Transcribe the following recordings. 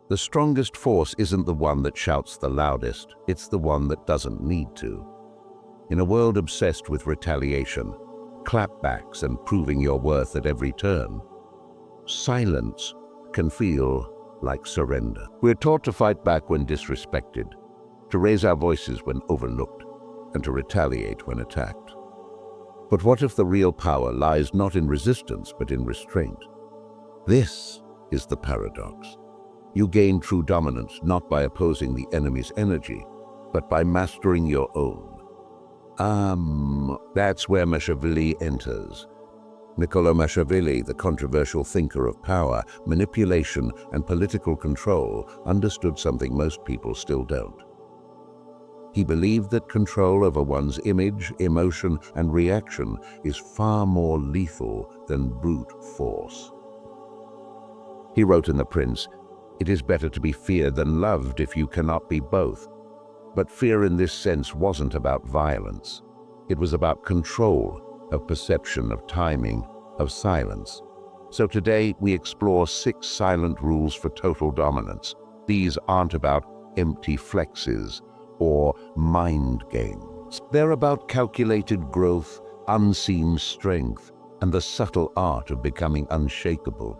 The strongest force isn't the one that shouts the loudest, it's the one that doesn't need to. In a world obsessed with retaliation, clapbacks and proving your worth at every turn, silence can feel like surrender. We're taught to fight back when disrespected, to raise our voices when overlooked, and to retaliate when attacked. But what if the real power lies not in resistance but in restraint? This is the paradox. You gain true dominance not by opposing the enemy's energy, but by mastering your own. That's where Machiavelli enters. Niccolò Machiavelli, the controversial thinker of power, manipulation, and political control, understood something most people still don't. He believed that control over one's image, emotion, and reaction is far more lethal than brute force. He wrote in The Prince, "It is better to be feared than loved if you cannot be both." But fear in this sense wasn't about violence. It was about control, of perception, of timing, of silence. So today we explore 6 silent rules for total dominance. These aren't about empty flexes or mind games. They're about calculated growth, unseen strength, and the subtle art of becoming unshakable.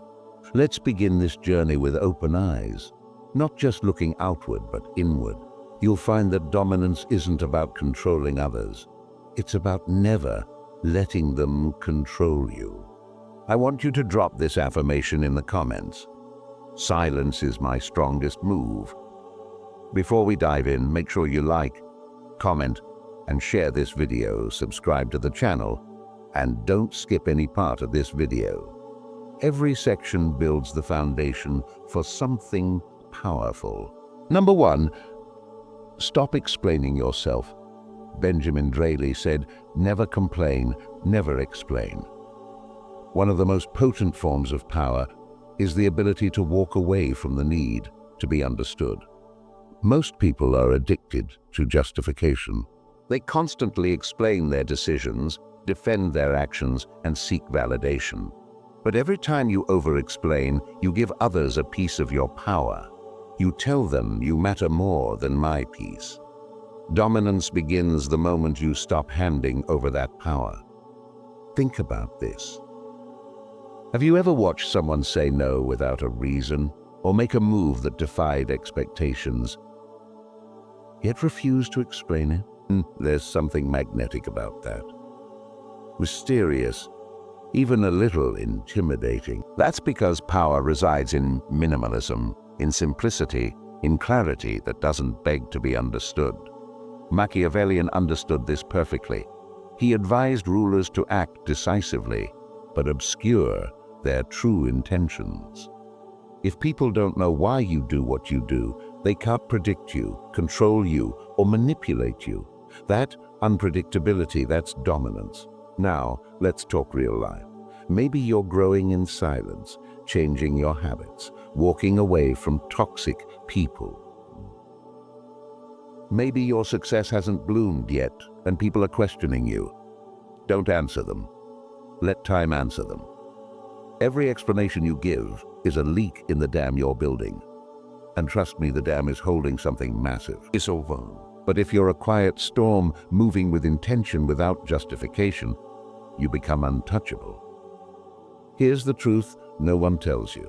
Let's begin this journey with open eyes, not just looking outward but inward. You'll find that dominance isn't about controlling others. It's about never letting them control you. I want you to drop this affirmation in the comments. Silence is my strongest move. Before we dive in, make sure you like, comment, and share this video, subscribe to the channel, and don't skip any part of this video. Every section builds the foundation for something powerful. Number 1, stop explaining yourself. Benjamin Disraeli said, "Never complain, never explain." One of the most potent forms of power is the ability to walk away from the need to be understood. Most people are addicted to justification. They constantly explain their decisions, defend their actions, and seek validation. But every time you over-explain, you give others a piece of your power. You tell them you matter more than my piece. Dominance begins the moment you stop handing over that power. Think about this. Have you ever watched someone say no without a reason, or make a move that defied expectations, yet refuse to explain it? There's something magnetic about that. Mysterious, even a little intimidating. That's because power resides in minimalism, in simplicity, in clarity that doesn't beg to be understood. Machiavellian understood this perfectly. He advised rulers to act decisively, but obscure their true intentions. If people don't know why you do what you do, they can't predict you, control you, or manipulate you. That unpredictability, that's dominance. Now, let's talk real life. Maybe you're growing in silence, changing your habits, walking away from toxic people. Maybe your success hasn't bloomed yet, and people are questioning you. Don't answer them. Let time answer them. Every explanation you give is a leak in the dam you're building. And trust me, the dam is holding something massive. It's over. But if you're a quiet storm moving with intention without justification, you become untouchable. Here's the truth no one tells you.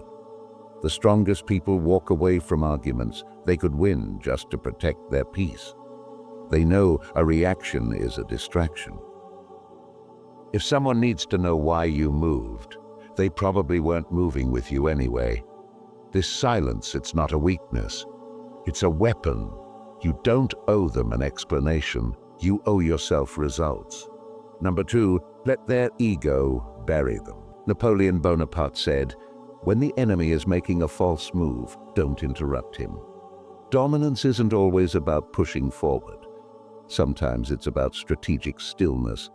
The strongest people walk away from arguments they could win just to protect their peace. They know a reaction is a distraction. If someone needs to know why you moved, they probably weren't moving with you anyway. This silence, it's not a weakness. It's a weapon. You don't owe them an explanation. You owe yourself results. Number 2, let their ego bury them. Napoleon Bonaparte said, "When the enemy is making a false move, don't interrupt him." Dominance isn't always about pushing forward. Sometimes it's about strategic stillness,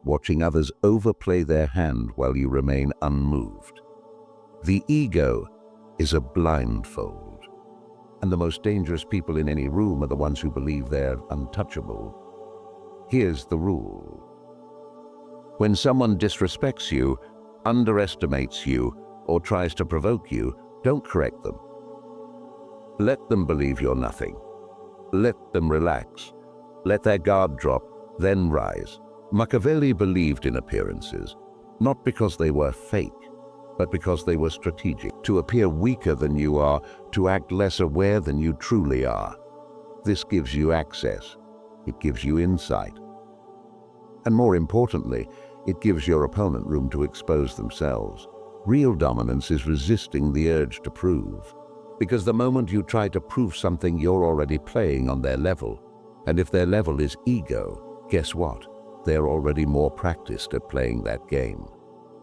watching others overplay their hand while you remain unmoved. The ego is a blindfold, and the most dangerous people in any room are the ones who believe they're untouchable. Here's the rule. When someone disrespects you, underestimates you, or tries to provoke you, don't correct them. Let them believe you're nothing. Let them relax. Let their guard drop, then rise. Machiavelli believed in appearances, not because they were fake, but because they were strategic. To appear weaker than you are, to act less aware than you truly are. This gives you access. It gives you insight. And more importantly, it gives your opponent room to expose themselves. Real dominance is resisting the urge to prove. Because the moment you try to prove something, you're already playing on their level. And if their level is ego, guess what? They're already more practiced at playing that game.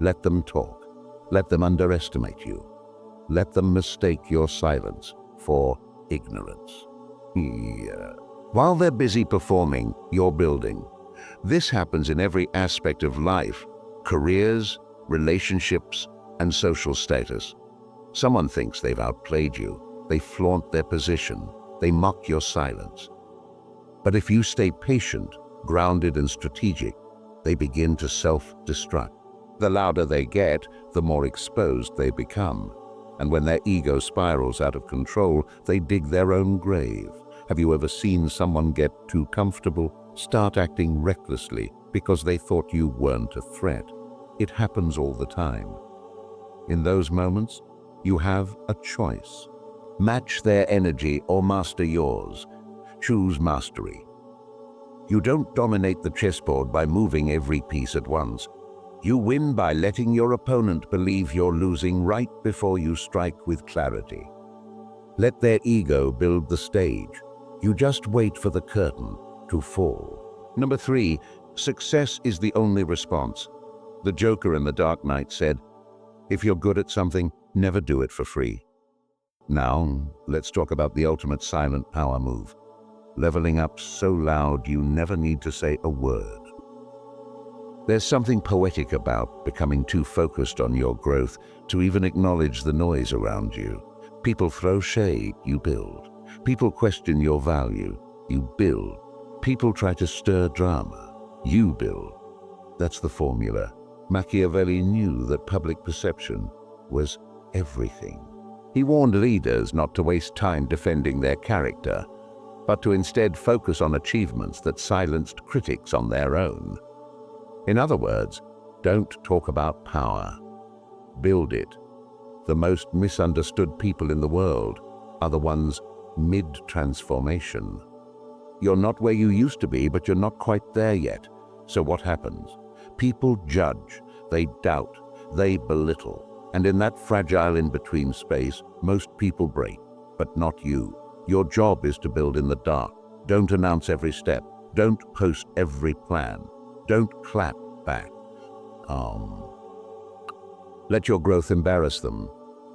Let them talk. Let them underestimate you. Let them mistake your silence for ignorance. While they're busy performing, you're building. This happens in every aspect of life: careers, relationships, and social status. Someone thinks they've outplayed you. They flaunt their position. They mock your silence. But if you stay patient, grounded, and strategic, they begin to self-destruct. The louder they get, the more exposed they become. And when their ego spirals out of control, they dig their own grave. Have you ever seen someone get too comfortable, start acting recklessly because they thought you weren't a threat? It happens all the time. In those moments, you have a choice. Match their energy or master yours. Choose mastery. You don't dominate the chessboard by moving every piece at once. You win by letting your opponent believe you're losing right before you strike with clarity. Let their ego build the stage. You just wait for the curtain to fall. Number 3, success is the only response. The Joker in The Dark Knight said, "If you're good at something, never do it for free." Now, let's talk about the ultimate silent power move. Leveling up so loud you never need to say a word. There's something poetic about becoming too focused on your growth to even acknowledge the noise around you. People throw shade, you build. People question your value, you build. People try to stir drama, you build. That's the formula. Machiavelli knew that public perception was everything. He warned leaders not to waste time defending their character, but to instead focus on achievements that silenced critics on their own. In other words, don't talk about power. Build it. The most misunderstood people in the world are the ones mid-transformation. You're not where you used to be, but you're not quite there yet. So what happens? People judge, they doubt, they belittle. And in that fragile in-between space, most people break, but not you. Your job is to build in the dark. Don't announce every step. Don't post every plan. Don't clap back. Let your growth embarrass them.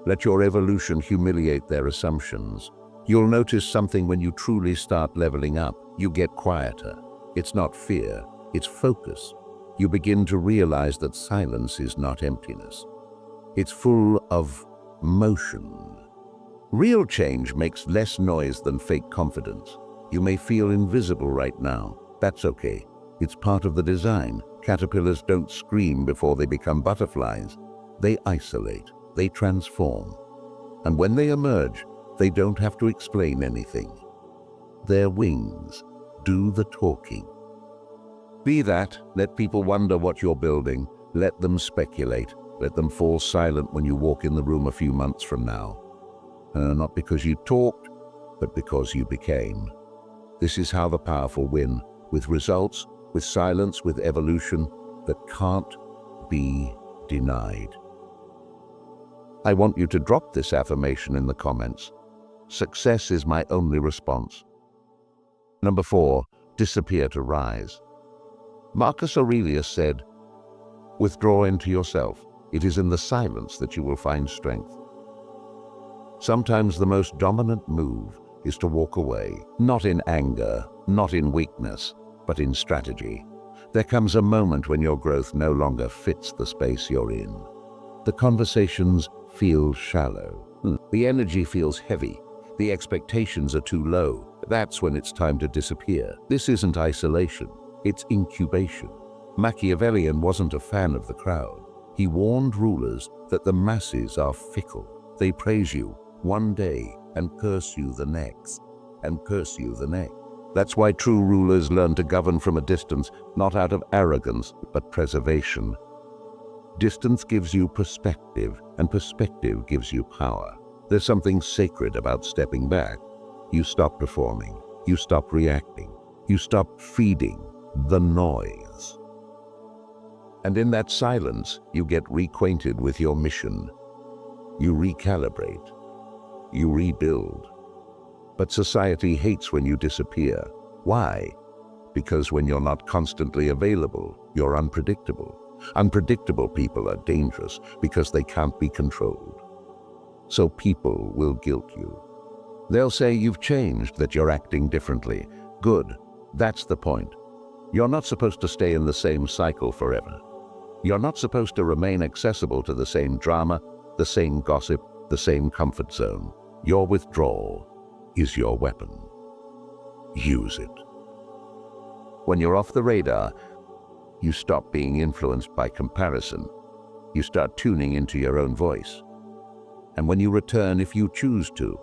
Let your evolution humiliate their assumptions. You'll notice something when you truly start leveling up. You get quieter. It's not fear, it's focus. You begin to realize that silence is not emptiness. It's full of motion. Real change makes less noise than fake confidence. You may feel invisible right now. That's okay. It's part of the design. Caterpillars don't scream before they become butterflies. They isolate, they transform. And when they emerge, they don't have to explain anything. Their wings do the talking. Be that, let people wonder what you're building. Let them speculate. Let them fall silent when you walk in the room a few months from now. Not because you talked, but because you became. This is how the powerful win, with results, with silence, with evolution that can't be denied. I want you to drop this affirmation in the comments. Success is my only response. Number 4, disappear to rise. Marcus Aurelius said, "Withdraw into yourself. It is in the silence that you will find strength." Sometimes the most dominant move is to walk away, not in anger, not in weakness, but in strategy. There comes a moment when your growth no longer fits the space you're in. The conversations feel shallow. The energy feels heavy. The expectations are too low. That's when it's time to disappear. This isn't isolation, it's incubation. Machiavellian wasn't a fan of the crowd. He warned rulers that the masses are fickle. They praise you one day and curse you the next, and curse you the next. That's why true rulers learn to govern from a distance, not out of arrogance, but preservation. Distance gives you perspective, and perspective gives you power. There's something sacred about stepping back. You stop performing. You stop reacting. You stop feeding the noise. And in that silence, you get reacquainted with your mission. You recalibrate. You rebuild. But society hates when you disappear. Why? Because when you're not constantly available, you're unpredictable. Unpredictable people are dangerous because they can't be controlled. So people will guilt you. They'll say you've changed, that you're acting differently. Good. That's the point. You're not supposed to stay in the same cycle forever. You're not supposed to remain accessible to the same drama, the same gossip, the same comfort zone. Your withdrawal is your weapon. Use it. When you're off the radar, you stop being influenced by comparison. You start tuning into your own voice. And when you return, if you choose to,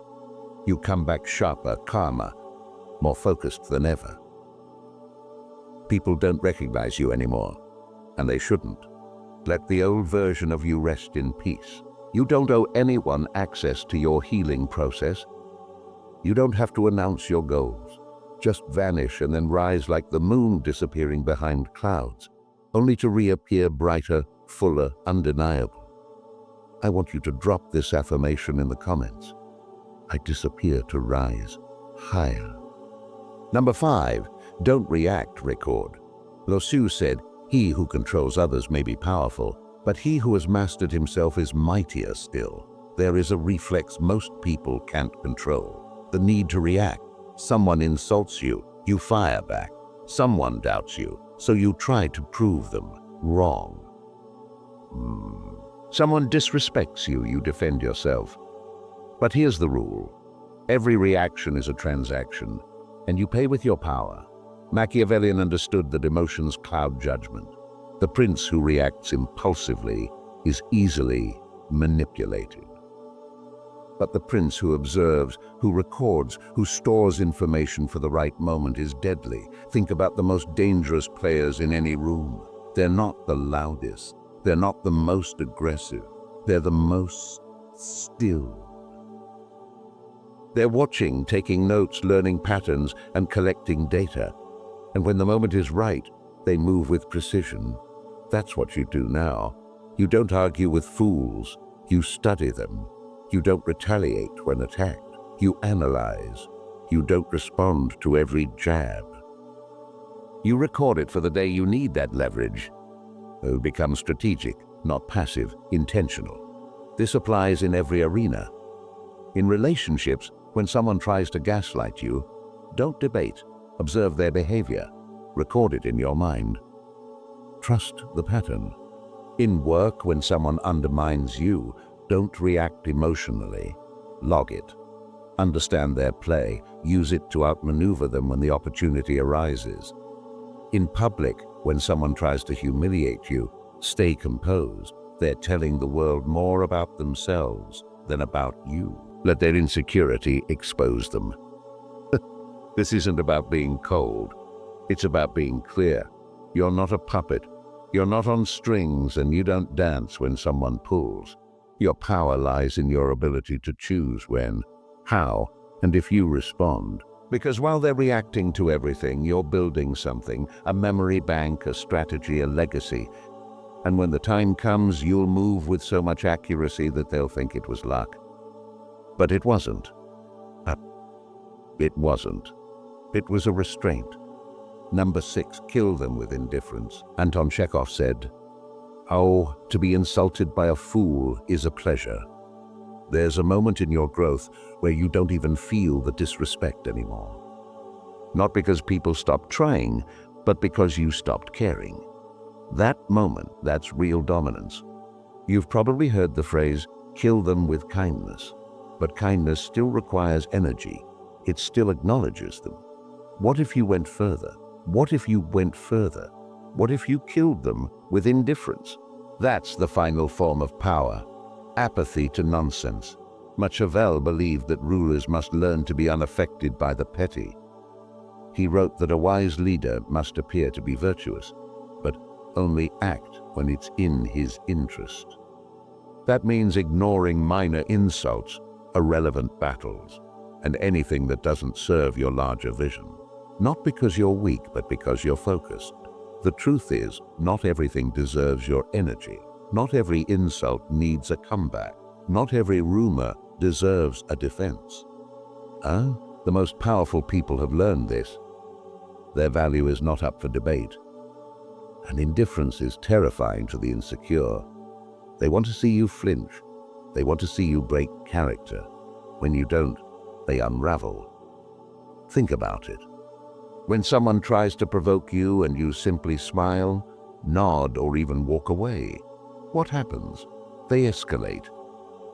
you come back sharper, calmer, more focused than ever. People don't recognize you anymore, and they shouldn't. Let the old version of you rest in peace. You don't owe anyone access to your healing process. You don't have to announce your goals. Just vanish and then rise like the moon disappearing behind clouds, only to reappear brighter, fuller, undeniable. I want you to drop this affirmation in the comments. I disappear to rise higher. Number 5, don't react, record. Lao Tzu said, "He who controls others may be powerful, but he who has mastered himself is mightier still." There is a reflex most people can't control. The need to react. Someone insults you, you fire back. Someone doubts you, so you try to prove them wrong. Someone disrespects you, you defend yourself. But here's the rule. Every reaction is a transaction, and you pay with your power. Machiavellian understood that emotions cloud judgment. The prince who reacts impulsively is easily manipulated. But the prince who observes, who records, who stores information for the right moment is deadly. Think about the most dangerous players in any room. They're not the loudest. They're not the most aggressive. They're the most still. They're watching, taking notes, learning patterns, and collecting data. And when the moment is right, they move with precision. That's what you do now. You don't argue with fools. You study them. You don't retaliate when attacked. You analyze. You don't respond to every jab. You record it for the day you need that leverage. Become strategic, not passive, intentional. This applies in every arena. In relationships, when someone tries to gaslight you, don't debate. Observe their behavior. Record it in your mind. Trust the pattern. In work, when someone undermines you, don't react emotionally. Log it. Understand their play. Use it to outmaneuver them when the opportunity arises. In public, when someone tries to humiliate you, stay composed. They're telling the world more about themselves than about you. Let their insecurity expose them. This isn't about being cold. It's about being clear. You're not a puppet. You're not on strings, and you don't dance when someone pulls. Your power lies in your ability to choose when, how, and if you respond. Because while they're reacting to everything, you're building something, a memory bank, a strategy, a legacy. And when the time comes, you'll move with so much accuracy that they'll think it was luck. But it wasn't. It wasn't. It was a restraint. Number 6, kill them with indifference. Anton Chekhov said, "Oh, to be insulted by a fool is a pleasure." There's a moment in your growth where you don't even feel the disrespect anymore. Not because people stopped trying, but because you stopped caring. That moment, that's real dominance. You've probably heard the phrase, "kill them with kindness." But kindness still requires energy. It still acknowledges them. What if you went further? What if you went further? What if you killed them with indifference? That's the final form of power. Apathy to nonsense. Machiavelli believed that rulers must learn to be unaffected by the petty. He wrote that a wise leader must appear to be virtuous, but only act when it's in his interest. That means ignoring minor insults, irrelevant battles, and anything that doesn't serve your larger vision. Not because you're weak, but because you're focused. The truth is, not everything deserves your energy. Not every insult needs a comeback. Not every rumor deserves a defense. The most powerful people have learned this. Their value is not up for debate. And indifference is terrifying to the insecure. They want to see you flinch. They want to see you break character. When you don't, they unravel. Think about it. When someone tries to provoke you and you simply smile, nod, or even walk away, what happens? They escalate.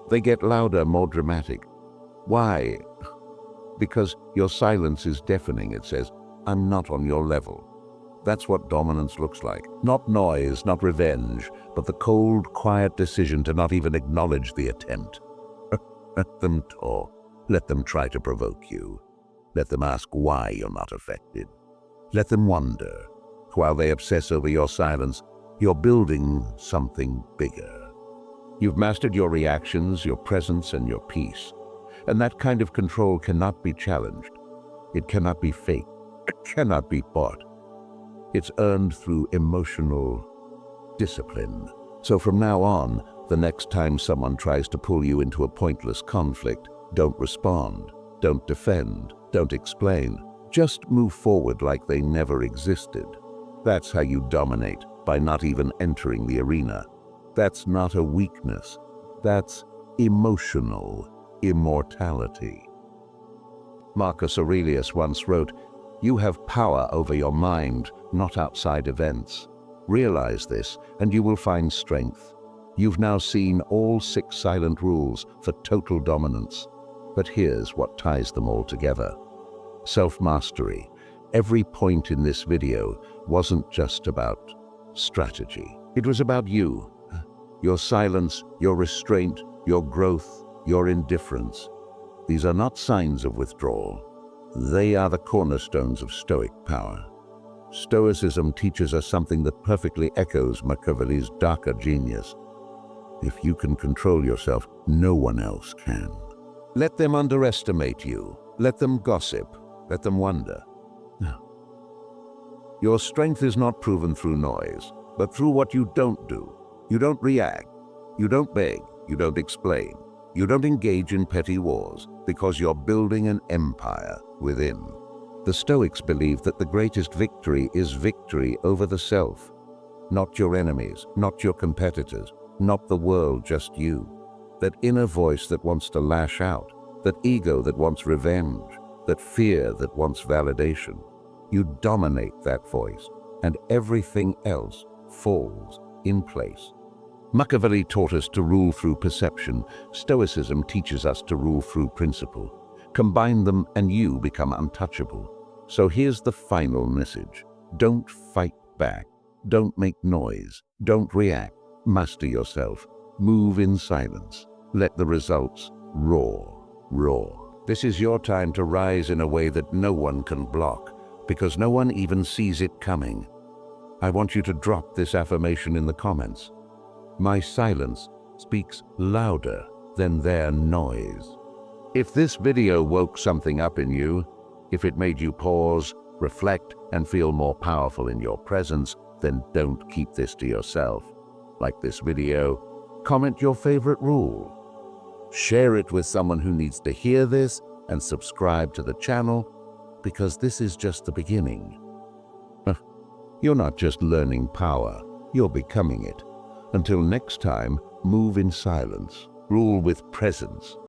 They get louder, more dramatic. Why? Because your silence is deafening. It says, I'm not on your level. That's what dominance looks like. Not noise, not revenge, but the cold, quiet decision to not even acknowledge the attempt. Let them talk. Let them try to provoke you. Let them ask why you're not affected. Let them wonder. While they obsess over your silence, you're building something bigger. You've mastered your reactions, your presence, and your peace. And that kind of control cannot be challenged. It cannot be faked. It cannot be bought. It's earned through emotional discipline. So from now on, the next time someone tries to pull you into a pointless conflict, don't respond, don't defend, don't explain. Just move forward like they never existed. That's how you dominate, by not even entering the arena. That's not a weakness. That's emotional immortality. Marcus Aurelius once wrote, "You have power over your mind, not outside events. Realize this, and you will find strength." You've now seen all 6 silent rules for total dominance. But here's what ties them all together. Self-mastery. Every point in this video wasn't just about strategy. It was about you. Your silence, your restraint, your growth, your indifference. These are not signs of withdrawal. They are the cornerstones of Stoic power. Stoicism teaches us something that perfectly echoes Machiavelli's darker genius. If you can control yourself, no one else can. Let them underestimate you. Let them gossip. Let them wonder. Your strength is not proven through noise, but through what you don't do. You don't react. You don't beg. You don't explain. You don't engage in petty wars, because you're building an empire within. The Stoics believe that the greatest victory is victory over the self. Not your enemies, not your competitors, not the world, just you. That inner voice that wants to lash out, that ego that wants revenge, that fear that wants validation. You dominate that voice, and everything else falls in place. Machiavelli taught us to rule through perception. Stoicism teaches us to rule through principle. Combine them and you become untouchable. So here's the final message. Don't fight back. Don't make noise. Don't react. Master yourself. Move in silence. Let the results roar, roar. This is your time to rise in a way that no one can block, because no one even sees it coming. I want you to drop this affirmation in the comments. My silence speaks louder than their noise. If this video woke something up in you, if it made you pause, reflect, and feel more powerful in your presence, then don't keep this to yourself. Like this video, comment your favorite rule. Share it with someone who needs to hear this, and subscribe to the channel, because this is just the beginning. You're not just learning power, you're becoming it. Until next time, move in silence, rule with presence,